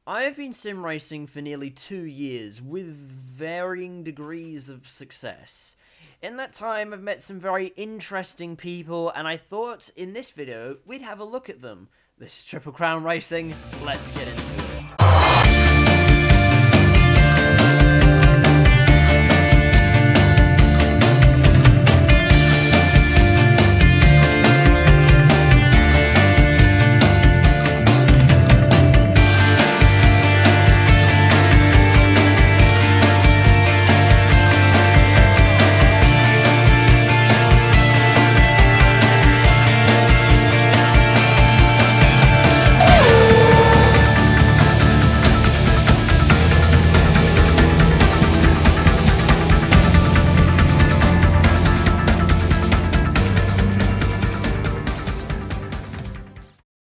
I have been sim racing for nearly 2 years, with varying degrees of success. In that time, I've met some very interesting people, and I thought in this video, we'd have a look at them. This is Triple Crown Racing, let's get into it.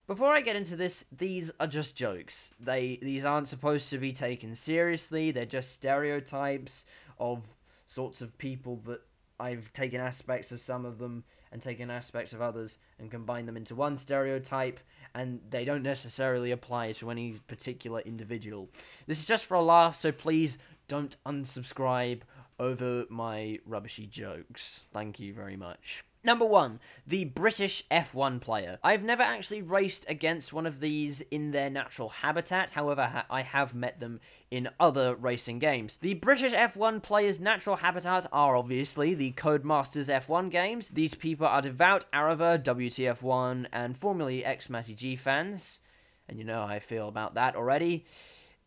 Before I get into this, these are just jokes. These aren't supposed to be taken seriously. They're just stereotypes of sorts of people that I've taken aspects of some of them and taken aspects of others and combined them into one stereotype, and they don't necessarily apply to any particular individual. This is just for a laugh, so please don't unsubscribe over my rubbishy jokes. Thank you very much. Number 1, the British F1 player. I've never actually raced against one of these in their natural habitat, however, I have met them in other racing games. The British F1 player's natural habitat are obviously the Codemasters F1 games. These people are devout Arava, WTF1, and formerly ex-Matty G fans, and you know how I feel about that already.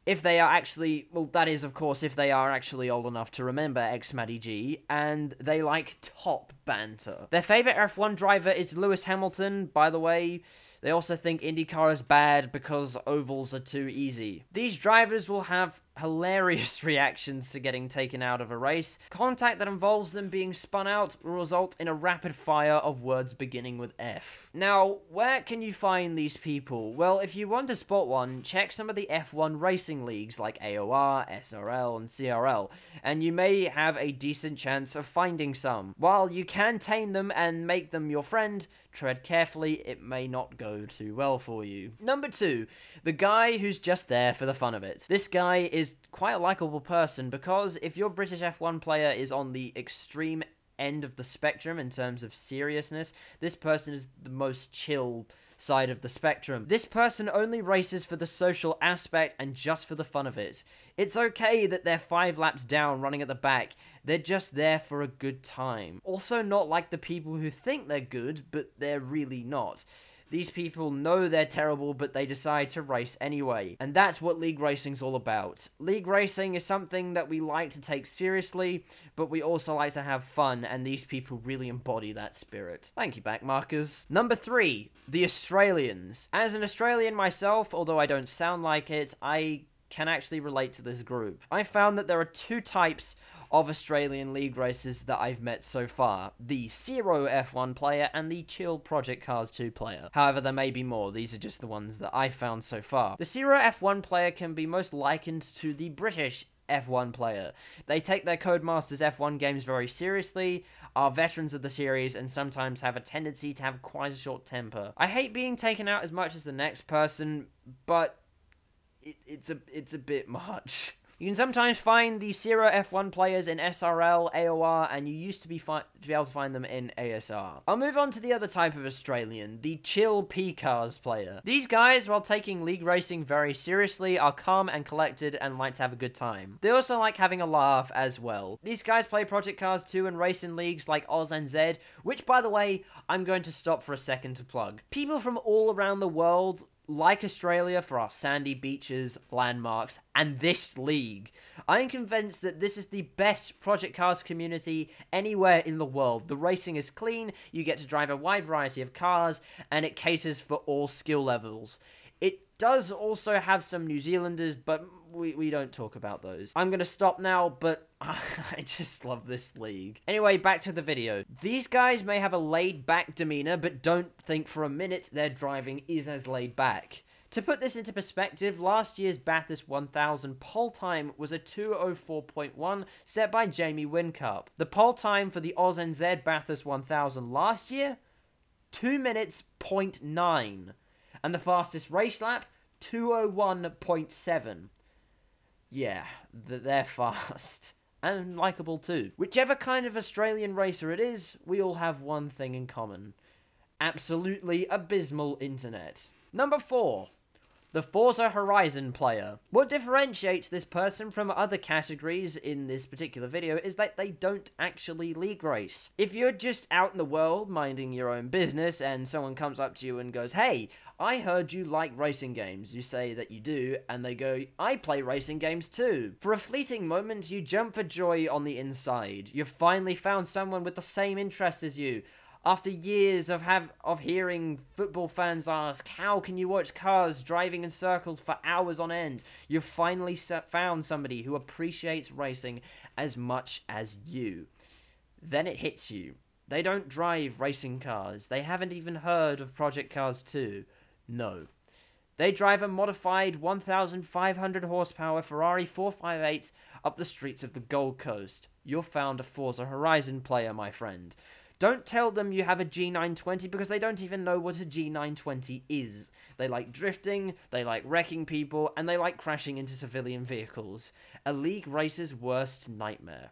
If they are actually, well, that is, of course, if they are actually old enough to remember ex-Matty G, and they like top banter. Their favourite F1 driver is Lewis Hamilton, by the way. They also think IndyCar is bad because ovals are too easy. These drivers will have hilarious reactions to getting taken out of a race. Contact that involves them being spun out will result in a rapid fire of words beginning with F. Now, where can you find these people? Well, if you want to spot one, check some of the F1 racing leagues like AOR, SRL, and CRL, and you may have a decent chance of finding some. While you can tame them and make them your friend, tread carefully, it may not go too well for you. Number 2, the guy who's just there for the fun of it. This guy is quite a likable person because if your British F1 player is on the extreme end of the spectrum in terms of seriousness, this person is the most chill side of the spectrum. This person only races for the social aspect and just for the fun of it. It's okay that they're 5 laps down running at the back. They're just there for a good time. Also not like the people who think they're good, but they're really not. These people know they're terrible, but they decide to race anyway. And that's what league racing's all about. League racing is something that we like to take seriously, but we also like to have fun, and these people really embody that spirit. Thank you, backmarkers. Number 3, the Australians. As an Australian myself, although I don't sound like it, I can actually relate to this group. I found that there are 2 types of Australian league racers that I've met so far. The Zero F1 player and the Chill Project Cars 2 player. However, there may be more. These are just the ones that I've found so far. The Zero F1 player can be most likened to the British F1 player. They take their Codemasters F1 games very seriously, are veterans of the series, and sometimes have a tendency to have quite a short temper. I hate being taken out as much as the next person, but it's a bit much. You can sometimes find the Zero F1 players in SRL, AOR, and you used to be able to find them in ASR. I'll move on to the other type of Australian, the Chill P-Cars player. These guys, while taking league racing very seriously, are calm and collected and like to have a good time. They also like having a laugh as well. These guys play Project Cars 2 and race in leagues like Aus-NZ, which, by the way, I'm going to stop for a second to plug. People from all around the world like Australia for our sandy beaches, landmarks, and this league. I am convinced that this is the best Project Cars community anywhere in the world. The racing is clean, you get to drive a wide variety of cars, and it caters for all skill levels. It does also have some New Zealanders, but we don't talk about those. I'm gonna stop now, but I just love this league. Anyway, back to the video. These guys may have a laid-back demeanor, but don't think for a minute their driving is as laid back. To put this into perspective, last year's Bathurst 1000 pole time was a 2:04.1 set by Jamie Whincup. The pole time for the Aus-NZ Bathurst 1000 last year, 2 minutes 0.9. And the fastest race lap, 201.7. Yeah, they're fast. And likeable too. Whichever kind of Australian racer it is, we all have one thing in common. Absolutely abysmal internet. Number 4. The Forza Horizon player. What differentiates this person from other categories in this particular video is that they don't actually league race. If you're just out in the world minding your own business and someone comes up to you and goes, "Hey, I heard you like racing games," you say that you do, and they go, "I play racing games too." For a fleeting moment, you jump for joy on the inside. You've finally found someone with the same interests as you. After years of hearing football fans ask, "How can you watch cars driving in circles for hours on end?" You've finally found somebody who appreciates racing as much as you. Then it hits you. They don't drive racing cars. They haven't even heard of Project Cars 2. No. They drive a modified 1,500 horsepower Ferrari 458 up the streets of the Gold Coast. You've found a Forza Horizon player, my friend. Don't tell them you have a G920 because they don't even know what a G920 is. They like drifting, they like wrecking people, and they like crashing into civilian vehicles. A league racer's worst nightmare.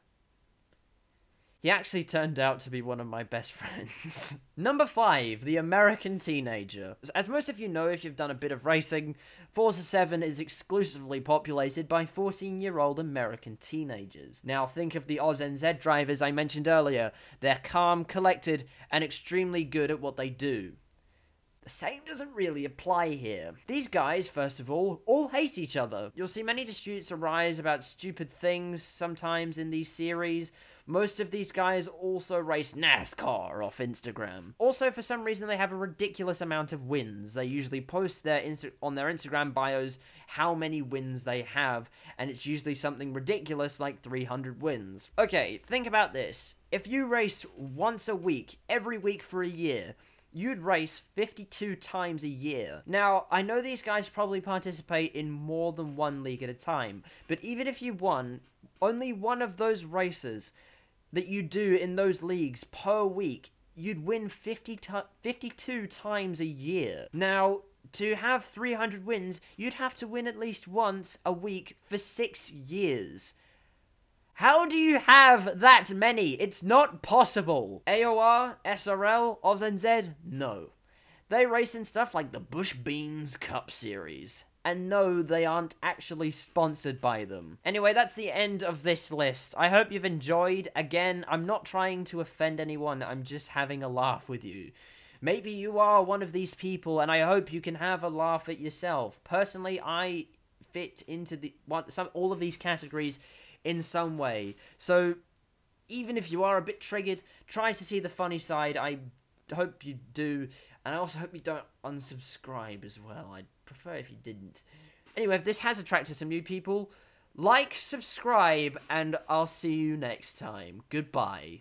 He actually turned out to be one of my best friends. Number 5, the American teenager. As most of you know if you've done a bit of racing, Forza 7 is exclusively populated by 14-year-old American teenagers. Now think of the Aus-NZ drivers I mentioned earlier. They're calm, collected, and extremely good at what they do. The same doesn't really apply here. These guys, first of all hate each other. You'll see many disputes arise about stupid things sometimes in these series. Most of these guys also race NASCAR off Instagram. Also, for some reason, they have a ridiculous amount of wins. They usually post on their Instagram bios how many wins they have, and it's usually something ridiculous like 300 wins. Okay, think about this. If you raced once a week, every week for a year, you'd race 52 times a year. Now, I know these guys probably participate in more than one league at a time, but even if you won only one of those races that you do in those leagues per week, you'd win 52 times a year. Now, to have 300 wins, you'd have to win at least once a week for 6 years. How do you have that many? It's not possible. AOR, SRL, Aus-NZ? No. They race in stuff like the Bush Beans Cup Series. And no, they aren't actually sponsored by them. Anyway, that's the end of this list. I hope you've enjoyed. Again, I'm not trying to offend anyone. I'm just having a laugh with you. Maybe you are one of these people, and I hope you can have a laugh at yourself. Personally, I fit into all of these categories in some way. So, even if you are a bit triggered, try to see the funny side. I hope you do. And I also hope you don't unsubscribe as well. I'd prefer if you didn't. Anyway, if this has attracted some new people, like, subscribe, and I'll see you next time. Goodbye.